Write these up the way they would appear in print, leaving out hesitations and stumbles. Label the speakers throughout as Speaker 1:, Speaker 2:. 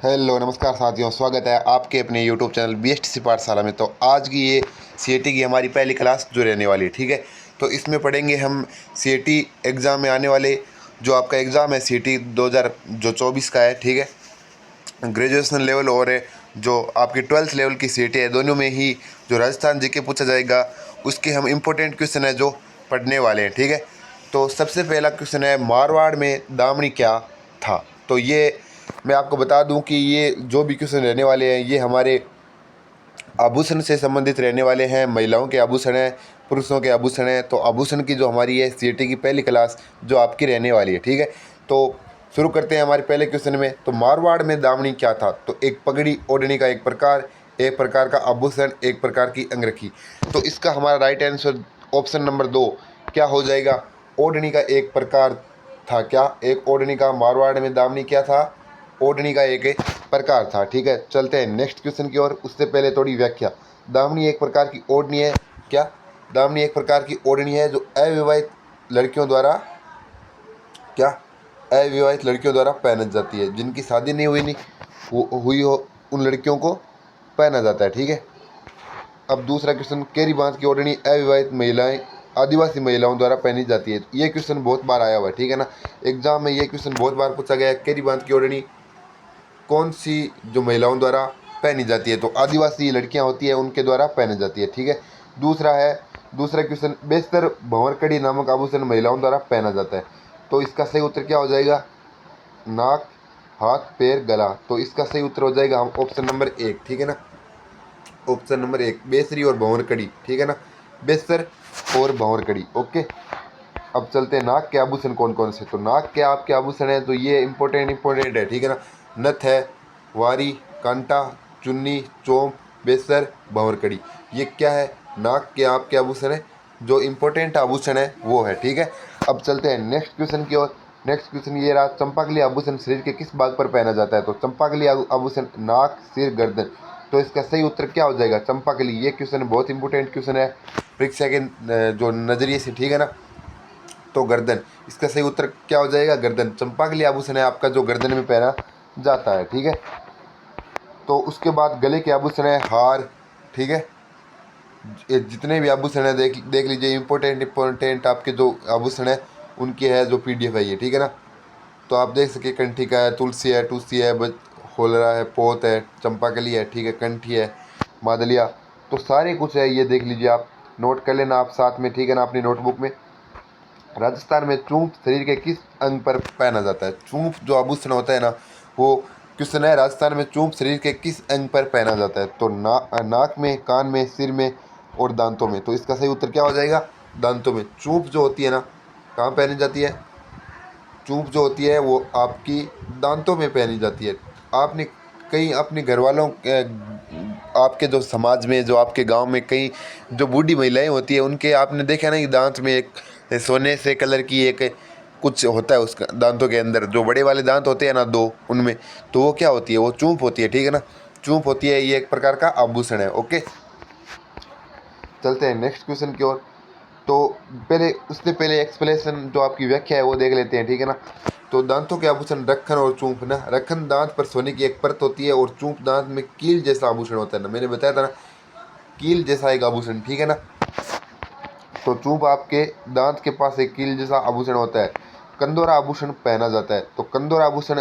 Speaker 1: Hello नमस्कार साथियों, स्वागत है आपके अपने यूट्यूब चैनल BSTC पाठशाला में। तो आज की ये CAT की हमारी पहली क्लास जो रहने वाली है, ठीक है। तो इसमें पढ़ेंगे हम CAT एग्ज़ाम में आने वाले जो आपका एग्ज़ाम है CAT 2024 का है, ठीक है। ग्रेजुएशन लेवल और जो आपकी 12th लेवल की CAT है, दोनों में ही जो राजस्थान जीके पूछा जाएगा उसके हम इम्पोर्टेंट क्वेश्चन है जो पढ़ने वाले हैं, ठीक है। तो सबसे पहला क्वेश्चन है, मारवाड़ में दामनी क्या था। तो ये मैं आपको बता दूं कि ये जो भी क्वेश्चन रहने वाले हैं ये हमारे आभूषण से संबंधित रहने वाले हैं। महिलाओं के आभूषण हैं, पुरुषों के आभूषण हैं। तो आभूषण की जो हमारी है CAT की पहली क्लास जो आपकी रहने वाली है, ठीक है। तो शुरू करते हैं हमारे पहले क्वेश्चन में। तो मारवाड़ में दामनी क्या था। तो एक पगड़ी ओढ़नी का एक प्रकार का आभूषण, एक प्रकार की अंगरखी। तो इसका हमारा राइट आंसर ऑप्शन नंबर 2 क्या हो जाएगा, ओढ़नी का एक प्रकार था। क्या एक ओढ़नी का मारवाड़ में दामनी क्या था, ओढ़नी का एक प्रकार था, ठीक है। चलते हैं नेक्स्ट क्वेश्चन की ओर। उससे पहले थोड़ी व्याख्या। दामनी एक प्रकार की ओढ़नी है। क्या दामनी एक प्रकार की ओढ़नी है जो अविवाहित लड़कियों द्वारा क्या अविवाहित लड़कियों द्वारा पहनी जाती है। जिनकी शादी नहीं हुई हो उन लड़कियों को पहना जाता है, ठीक है। अब दूसरा क्वेश्चन, केरी बांध की ओढ़नी अविवाहित महिलाएं आदिवासी महिलाओं द्वारा पहनी जाती है। ये क्वेश्चन बहुत बार आया हुआ है, ठीक है ना। एग्जाम में ये क्वेश्चन बहुत बार पूछा गया है। केरी बांध की ओढ़नी कौन सी जो महिलाओं द्वारा पहनी जाती है। तो आदिवासी लड़कियां होती है उनके द्वारा पहनी जाती है, ठीक है। दूसरा क्वेश्चन, बेस्तर भंवरकड़ी नामक आभूषण महिलाओं द्वारा पहना जाता है। तो इसका सही उत्तर क्या हो जाएगा, नाक, हाथ, पैर, गला। तो इसका सही उत्तर हो जाएगा हम ऑप्शन नंबर 1, ठीक है ना। ऑप्शन नंबर 1 बेसरी और भंवरकड़ी, ठीक है ना। बेस्तर और भंवरकड़ी, ओके। अब चलते हैं नाक के आभूषण कौन कौन से। तो नाक के आपके आभूषण है तो ये इंपॉर्टेंट है, ठीक है ना। नथ है, वारी, कांटा, चुन्नी, चोंप, बेसर, भंवरकड़ी। ये क्या है, नाक के आपके आभूषण है। जो इम्पोर्टेंट आभूषण है वो है, ठीक है। अब चलते हैं नेक्स्ट क्वेश्चन की ओर। नेक्स्ट क्वेश्चन ये रहा, चंपाकली आभूषण शरीर के किस भाग पर पहना जाता है। तो चंपाकली आभूषण नाक, सिर, गर्दन। तो इसका सही उत्तर क्या हो जाएगा, चंपाकली। ये क्वेश्चन बहुत इंपॉर्टेंट क्वेश्चन है परीक्षा के जो नज़रिए से, ठीक है ना। तो गर्दन, इसका सही उत्तर क्या हो जाएगा, गर्दन। चंपाकली आभूषण है आपका जो गर्दन में पहना जाता है, ठीक है। तो उसके बाद गले के आभूषण है हार, ठीक है। ये जितने भी आभूषण है देख लीजिए, इंपॉर्टेंट आपके जो आभूषण है उनकी है जो PDF है ये, ठीक है ना। तो आप देख सके कंठी का है, तुलसी है, टूसी है, होलरा है, पोत है, चंपाकली है, ठीक है, कंठी है, मादलिया। तो सारे कुछ है, ये देख लीजिए आप, नोट कर लेना आप साथ में, ठीक है ना, अपनी नोटबुक में। राजस्थान में चूंप शरीर के किस अंग पर पहना जाता है। चूंप जो आभूषण होता है ना, वो क्वेश्चन है, राजस्थान में चूंप शरीर के किस अंग पर पहना जाता है। तो नाक में, कान में, सिर में और दांतों में। तो इसका सही उत्तर क्या हो जाएगा, दांतों में। चूंप जो होती है ना, कहाँ पहनी जाती है, चूंप जो होती है वो आपकी दांतों में पहनी जाती है। आपने कई अपने घर वालों आपके जो समाज में, जो आपके गांव में कई जो बूढ़ी महिलाएं होती है उनके आपने देखा ना कि दांत में एक सोने से कलर की एक कुछ होता है उसका दांतों के अंदर, जो बड़े वाले दांत होते हैं ना दो, उनमें तो वो क्या होती है, वो चूंप होती है, ठीक है ना। चूंप होती है, ये एक प्रकार का आभूषण है, ओके। चलते हैं नेक्स्ट क्वेश्चन की ओर। तो उससे पहले एक्सप्लेनेशन जो आपकी व्याख्या है वो देख लेते हैं, ठीक है ना। तो दांतों के आभूषण रखन और चूंप ना, रखन दांत पर सोने की एक परत होती है और चूंप दांत में कील जैसा आभूषण होता है ना, मैंने बताया था ना, कील जैसा एक आभूषण, ठीक है ना। तो चूंप आपके दांत के पास एक कील जैसा आभूषण होता है। कंदोरा आभूषण पहना जाता है। तो कंदोरा आभूषण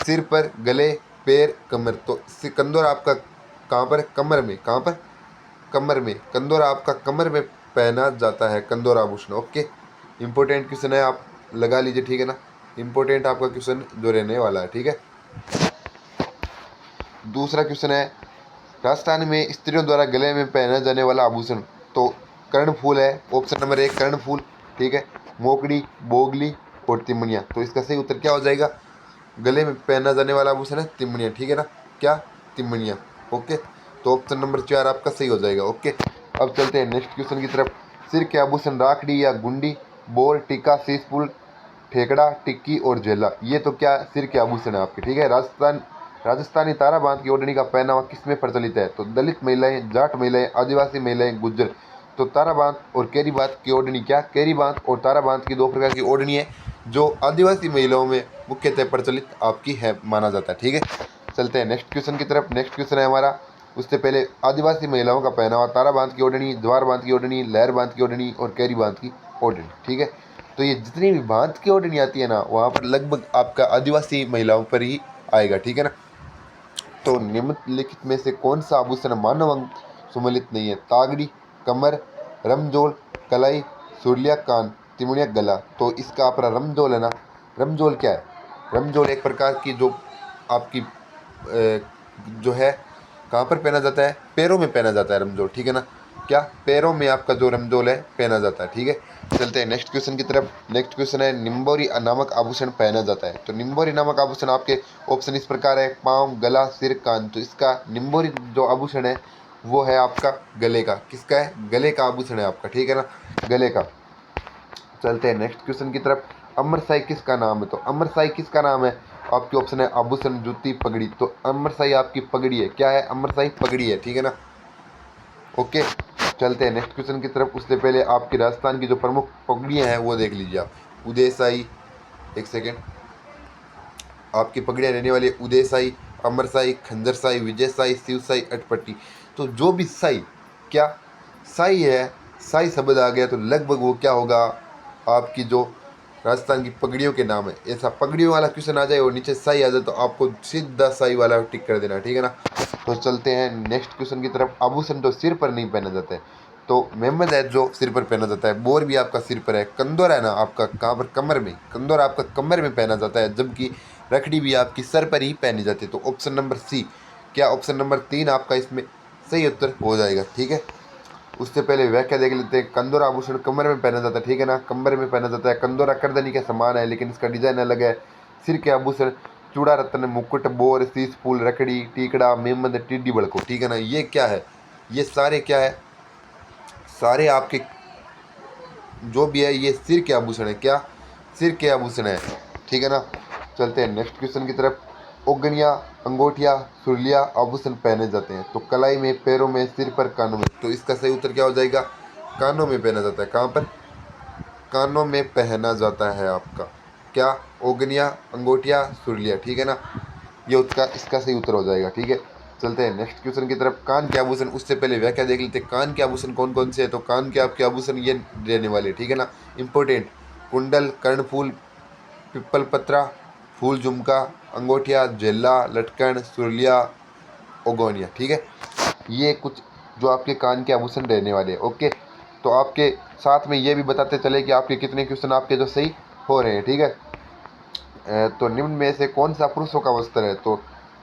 Speaker 1: सिर पर, गले, पैर, कमर। तो कंदोरा आपका कहाँ पर, कमर में। कहाँ पर, कमर में। कंदोरा आपका कमर में पहना जाता है, कंदोरा आभूषण, ओके। इंपॉर्टेंट क्वेश्चन है, आप लगा लीजिए, ठीक है ना। इंपॉर्टेंट आपका क्वेश्चन जो रहने वाला है, ठीक है। दूसरा क्वेश्चन है, राजस्थान में स्त्रियों द्वारा गले में पहना जाने वाला आभूषण। तो कर्णफूल है, ऑप्शन नंबर 1 कर्णफूल, ठीक है। मोकड़ी, बोगली और तिमनिया। तो इसका सही उत्तर क्या हो जाएगा, गले में पहना जाने वाला आभूषण है तिमनिया, ठीक है ना। क्या, तिमनिया, ओके। तो ऑप्शन नंबर 4 आपका सही हो जाएगा, ओके। अब चलते हैं नेक्स्ट क्वेश्चन की तरफ। सिर के आभूषण राखड़ी या गुंडी, बोर, टीका, शीशपुल, ठेकड़ा, टिक्की और झेला। ये तो क्या सिर के आभूषण है आपके, ठीक है। राजस्थानी तारा बांध की ओढ़नी का पहनावा किसमें प्रचलित है। तो दलित महिलाएं, जाट महिलाएं, आदिवासी महिलाएं, गुज्जर। तो तारा बांध और केरी बांध की ओढ़नी, क्या केरी बांध और तारा बांध की 2 प्रकार की ओढ़नी है जो आदिवासी महिलाओं में मुख्यतः प्रचलित आपकी है, माना जाता है, ठीक है। चलते हैं नेक्स्ट क्वेश्चन की तरफ। नेक्स्ट क्वेश्चन है हमारा, उससे पहले आदिवासी महिलाओं का पहनावा तारा बांध की ओढ़नी, ज्वार बांध की ओढ़नी, लहर बांध की ओढ़नी और कैरी बांध की ओढ़नी। ठीक है, तो ये जितनी भी बांध की ओढ़नी आती है ना, वहाँ पर लगभग आपका आदिवासी महिलाओं पर ही आएगा। ठीक है ना। तो निम्नलिखित में से कौन सा आभूषण मानव अंग सुमलित नहीं है? तागड़ी, कमर, रमजोल, कलाई, सुरलिया, कान, तिमुड़िया, गला। तो इसका अपना रमजोल है ना, रमजोल क्या है? रमजोल एक प्रकार की जो आपकी जो है कहाँ पर पहना जाता है? पैरों में पहना जाता है रमजोल। ठीक है ना, क्या पैरों में आपका जो रमजोल है पहना जाता है। ठीक है, चलते हैं नेक्स्ट क्वेश्चन की तरफ। नेक्स्ट क्वेश्चन है, निम्बोरी नामक आभूषण पहना जाता है। तो निम्बोरी नामक आभूषण आपके ऑप्शन इस प्रकार है, पाँव, गला, सिर, कान। तो इसका निम्बोरी जो आभूषण है वो है आपका गले का। किसका है? गले का आभूषण है आपका। ठीक है ना, गले का। चलते हैं नेक्स्ट क्वेश्चन की तरफ। अमरसाई किसका नाम है? तो अमरसाई किसका नाम है? आपके ऑप्शन है आभूषण, जूती, पगड़ी। तो अमरसाई आपकी पगड़ी है। क्या है? अमरसाई पगड़ी है। ठीक है ना, ओके। चलते हैं नेक्स्ट क्वेश्चन की तरफ। उससे पहले आपकी राजस्थान की जो प्रमुख पगड़ियाँ हैं वो देख लीजिए आप। उदयसाई, एक सेकेंड, आपकी पगड़ियाँ रहने वाली उदयसाई, अमरसाई, खंजरसाई, विजयसाई, शिवसाई, अटपटी। तो जो भी साई, क्या साई है, साई शब्द आ गया तो लगभग वो क्या होगा? आपकी जो राजस्थान की पगड़ियों के नाम है। ऐसा पगड़ियों वाला क्वेश्चन आ जाए और नीचे साई आ जाए तो आपको सीधा साई वाला टिक कर देना। ठीक है ना। तो चलते हैं नेक्स्ट क्वेश्चन की तरफ। आभूषण तो सिर पर नहीं पहना जाता है, तो मेहमद है जो सिर पर पहना जाता है। बोर भी आपका सिर पर है। कंदौर है ना आपका कहाँ पर? कमर में। कंदौर आपका कमर में पहना जाता है, जबकि रखड़ी भी आपकी सर पर ही पहनी जाती है। तो ऑप्शन नंबर सी, क्या ऑप्शन नंबर 3 आपका इसमें सही उत्तर हो जाएगा। ठीक है, उससे पहले व्याख्या देख लेते हैं। कंदोरा आभूषण कमर में पहना जाता है। ठीक है ना, कमर में पहना जाता है। कंदोरा करदनी के समान है लेकिन इसका डिजाइन अलग है। सिर के आभूषण चूड़ा, रत्न, मुकुट, बोर, शीश फूल, रकड़ी, टीकड़ा, मेमंद, टिड्डी बड़को। ठीक है ना, ये क्या है? ये सारे क्या है? सारे आपके जो भी है ये सिर के आभूषण है। क्या? सिर के आभूषण है। ठीक है ना, चलते हैं नेक्स्ट क्वेश्चन की तरफ। ओगनिया, अंगूठिया, सुरलिया आभूषण पहने जाते हैं। तो कलाई में, पैरों में, सिर पर, कानों में। तो इसका सही उत्तर क्या हो जाएगा? कानों में पहना जाता है। कहाँ पर? कानों में पहना जाता है आपका। क्या? ओगनिया, अंगूठिया, सुरलिया। ठीक है ना, ये उसका इसका सही उत्तर हो जाएगा। ठीक है, चलते हैं नेक्स्ट क्वेश्चन की तरफ। कान के आभूषण, उससे पहले व्याख्या देख लेते हैं। कान के आभूषण कौन कौन से हैं? तो कान के आपके आभूषण ये रहने वाले। ठीक है ना, इंपॉर्टेंट। कुंडल, कर्णफूल, पिप्पल पत्रा, फूल झुमका, अंगूठिया, झेला, लटकन, सुरलिया, ओगोनिया। ठीक है, ये कुछ जो आपके कान के आभूषण रहने वाले हैं। ओके, तो आपके साथ में ये भी बताते चले कि आपके कितने क्वेश्चन आपके जो सही हो रहे हैं। ठीक है, तो निम्न में से कौन सा पुरुषों का वस्त्र है? तो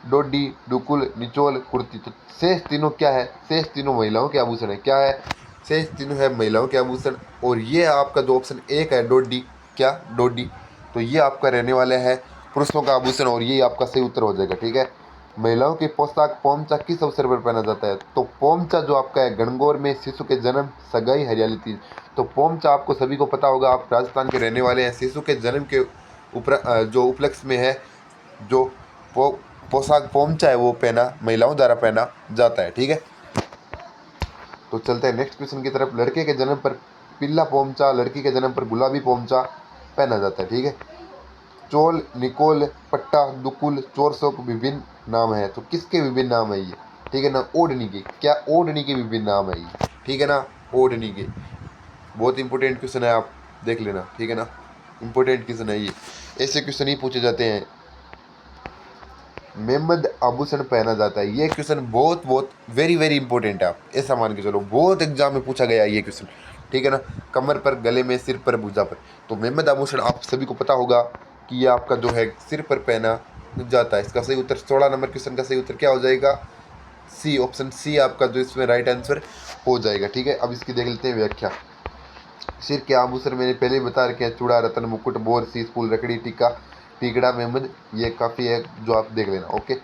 Speaker 1: डोडी, डुकुल, निचोल, कुर्ती। तो शेष तीनों क्या है? शेष तीनों महिलाओं के आभूषण है। क्या है? शेष तीनों है महिलाओं के आभूषण। और ये आपका जो ऑप्शन एक है डोडी, क्या? डोडी, तो ये आपका रहने वाला है पुरुषों का आभूषण और ये आपका सही उत्तर हो जाएगा। ठीक है, महिलाओं की पोशाक पोमचा किस अवसर पर पहना जाता है? तो पोमचा जो आपका है गणगौर में, शिशु के जन्म, सगाई, हरियाली तीज। तो पोमचा आपको सभी को पता होगा, आप राजस्थान के रहने वाले हैं। शिशु के जन्म के जो उपलक्ष्य में है जो पोशाक पोमचा है वो पहना महिलाओं द्वारा पहना जाता है। ठीक है, तो चलते हैं नेक्स्ट क्वेश्चन की तरफ। लड़के के जन्म पर पीला पोमचा, लड़की के जन्म पर गुलाबी पोमचा पहना जाता है। ठीक है, चोल, निकोल, पट्टा, दुकुल, चोरसोक विभिन्न नाम है। तो किसके विभिन्न नाम है ये? ठीक है ना, ओढ़नी के। क्या? ओढ़नी के विभिन्न नाम है ये। ठीक है ना, ओढ़नी के। बहुत इंपॉर्टेंट क्वेश्चन है, आप देख लेना। ठीक है ना, इंपॉर्टेंट क्वेश्चन है ये, ऐसे क्वेश्चन ही पूछे जाते हैं। मेमद आभूषण पहना जाता है, ये क्वेश्चन बहुत बहुत वेरी वेरी इंपॉर्टेंट है। आप ऐसा मान के चलो, बहुत एग्जाम में पूछा गया ये क्वेश्चन। ठीक है ना, कमर पर, गले में, सिर पर, भुजा पर। तो मेमद आभूषण आप सभी को पता होगा कि ये आपका जो है सिर पर पहना जाता है। इसका सही उत्तर 16 नंबर क्वेश्चन का सही उत्तर क्या हो जाएगा? सी, ऑप्शन सी आपका जो इसमें राइट आंसर हो जाएगा। ठीक है, अब इसकी देख लेते हैं व्याख्या। सिर के आभूषण मैंने पहले ही बता रखे हैं, चूड़ा, रतन, मुकुट, बोर, शीश फूल, रकड़ी, टीका, टीकड़ा, मेमद। ये काफ़ी है जो आप देख लेना। ओके,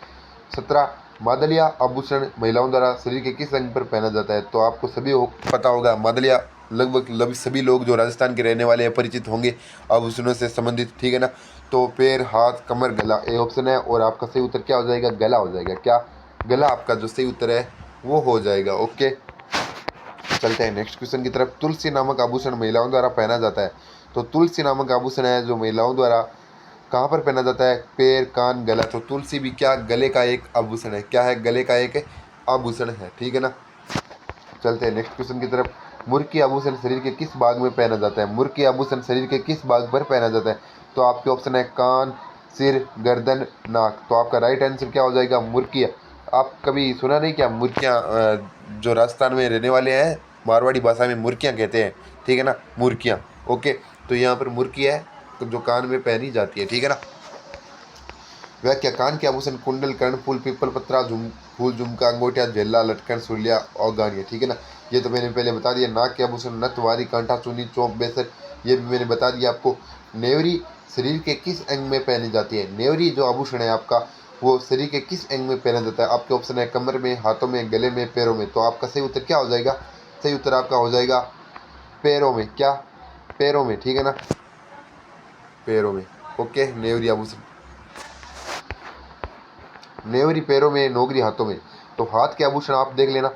Speaker 1: 17 मादलिया आभूषण महिलाओं द्वारा शरीर के किस अंग पर पहना जाता है? तो आपको सभी पता होगा मादलिया, लगभग सभी लोग जो राजस्थान के रहने वाले हैं परिचित होंगे आभूषणों से संबंधित। ठीक है ना, तो पैर, हाथ, कमर, गला, ए ऑप्शन है और आपका सही उत्तर क्या हो जाएगा? गला हो जाएगा। क्या? गला आपका जो सही उत्तर है वो हो जाएगा। ओके, चलते हैं नेक्स्ट क्वेश्चन की तरफ। तुलसी नामक आभूषण महिलाओं द्वारा पहना जाता है। तो तुलसी नामक आभूषण है जो महिलाओं द्वारा कहाँ पर पहना जाता है? पैर, कान, गला। तो तुलसी भी क्या गले का एक आभूषण है? क्या है? गले का एक आभूषण है, ठीक है ना। चलते हैं नेक्स्ट क्वेश्चन की तरफ। मुर्की आभूषण शरीर के किस भाग में पहना जाता है? मुर्की आभूषण शरीर के किस भाग पर पहना जाता है? तो आपके ऑप्शन है कान, सिर, गर्दन, नाक। तो आपका राइट आंसर क्या हो जाएगा? मुर्किया। आप कभी सुना नहीं क्या मुर्कियाँ? जो राजस्थान में रहने वाले हैं, मारवाड़ी भाषा में मुर्कियाँ कहते हैं, ठीक है ना, मुर्कियाँ। ओके, तो यहाँ पर मुर्की है जो कान में पहनी जाती है, ठीक है ना। व्याख्या: कान के आभूषण कुंडल, कर्णफूल, पीपल पत्रा, फूल, झुमका, अंगूठिया, झेला, लटकन, सुलिया और गानिया, ठीक है ना। ये तो मैंने पहले बता दिया। नाक के आभूषण नथ, वारी, कांटा, चूनी, चौक, बेसर, ये भी मैंने बता दिया आपको। नेवरी शरीर के किस अंग में पहनी जाती है? नेवरी जो आभूषण है आपका, वो शरीर के किस अंग में पहना जाता है? आपके ऑप्शन है कमर में, हाथों में, गले में, पैरों में। तो आपका सही उत्तर क्या हो जाएगा? सही उत्तर आपका हो जाएगा पैरों में। क्या? पैरों में, ठीक है ना, पैरों में। ओके, नेवरी आभूषण, नेवरी पैरों में, नौकरी हाथों में। तो हाथ के आभूषण आप देख लेना,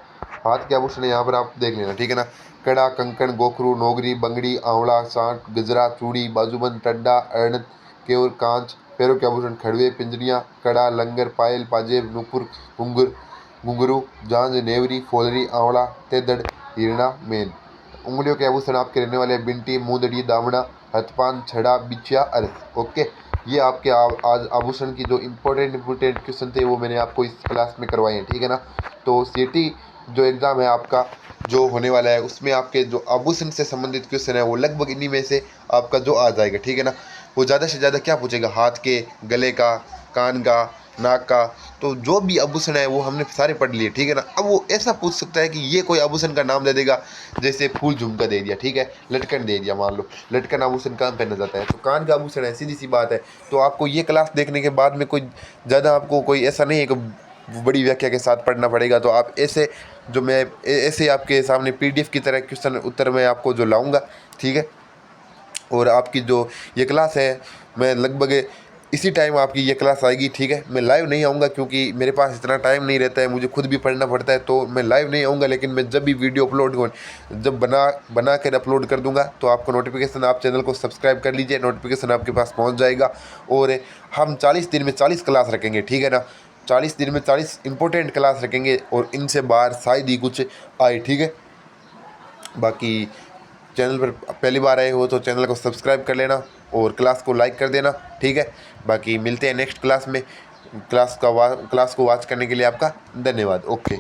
Speaker 1: हाथ के आभूषण यहाँ पर आप देख लेना, ठीक है ना। कड़ा, कंकण, गोखरू, नौगरी, बंगड़ी, आंवला, सांठ, गजरा, चूड़ी, बाजूबंद, टड्डा, अरणत, केवल, कांच। पैरों के आभूषण खड़वे, पिंजरियाँ, कड़ा, लंगर, पायल, पाजेब, नुपुर, घुंघरू, घुंघरू, झांझ, नेवरी, फोलरी, आंवला, तेदड़, हिरणा, मेन। उंगलियों के आभूषण आपके रहने वाले बिंटी, मुंदड़ी, दामना, हथपान, छड़ा, बिछिया, अर्थ। ओके, ये आपके आज आभूषण की जो इम्पोर्टेंट क्वेश्चन थे वो मैंने आपको इस क्लास में करवाए हैं, ठीक है ना। तो सीटी जो एग्ज़ाम है आपका जो होने वाला है, उसमें आपके जो आभूषण से संबंधित क्वेश्चन है वो लगभग इन्हीं में से आपका जो आ जाएगा, ठीक है ना। वो ज़्यादा से ज़्यादा क्या पूछेगा? हाथ के, गले का, कान का, नाक का। तो जो भी आभूषण है वो हमने सारे पढ़ लिए, ठीक है ना। अब वो ऐसा पूछ सकता है कि ये कोई आभूषण का नाम दे देगा, जैसे फूल झुमका दे दिया, ठीक है, लटकन दे दिया, मान लो लटकन आभूषण कहाँ पहना जाता है? तो कान का आभूषण है, सीधी सी बात है। तो आपको ये क्लास देखने के बाद में कोई ज़्यादा आपको कोई ऐसा नहीं है कि बड़ी व्याख्या के साथ पढ़ना पड़ेगा। तो आप ऐसे जो मैं ऐसे आपके सामने PDF की तरह क्वेश्चन उत्तर मैं आपको जो लाऊंगा, ठीक है। और आपकी जो ये क्लास है, मैं लगभग इसी टाइम आपकी ये क्लास आएगी, ठीक है। मैं लाइव नहीं आऊँगा क्योंकि मेरे पास इतना टाइम नहीं रहता है, मुझे खुद भी पढ़ना पड़ता है, तो मैं लाइव नहीं आऊँगा। लेकिन मैं जब भी वीडियो अपलोड जब बना कर अपलोड कर दूँगा तो आपको नोटिफिकेशन, आप चैनल को सब्सक्राइब कर लीजिए, नोटिफिकेशन आपके पास पहुँच जाएगा। और हम 40 दिन में 40 क्लास रखेंगे, ठीक है ना। 40 दिन में 40 इंपॉर्टेंट क्लास रखेंगे और इनसे बाहर शायद ही कुछ आए, ठीक है। बाकी चैनल पर पहली बार आए हो तो चैनल को सब्सक्राइब कर लेना और क्लास को लाइक कर देना, ठीक है। बाकी मिलते हैं नेक्स्ट क्लास में। क्लास को वॉच करने के लिए आपका धन्यवाद। ओके।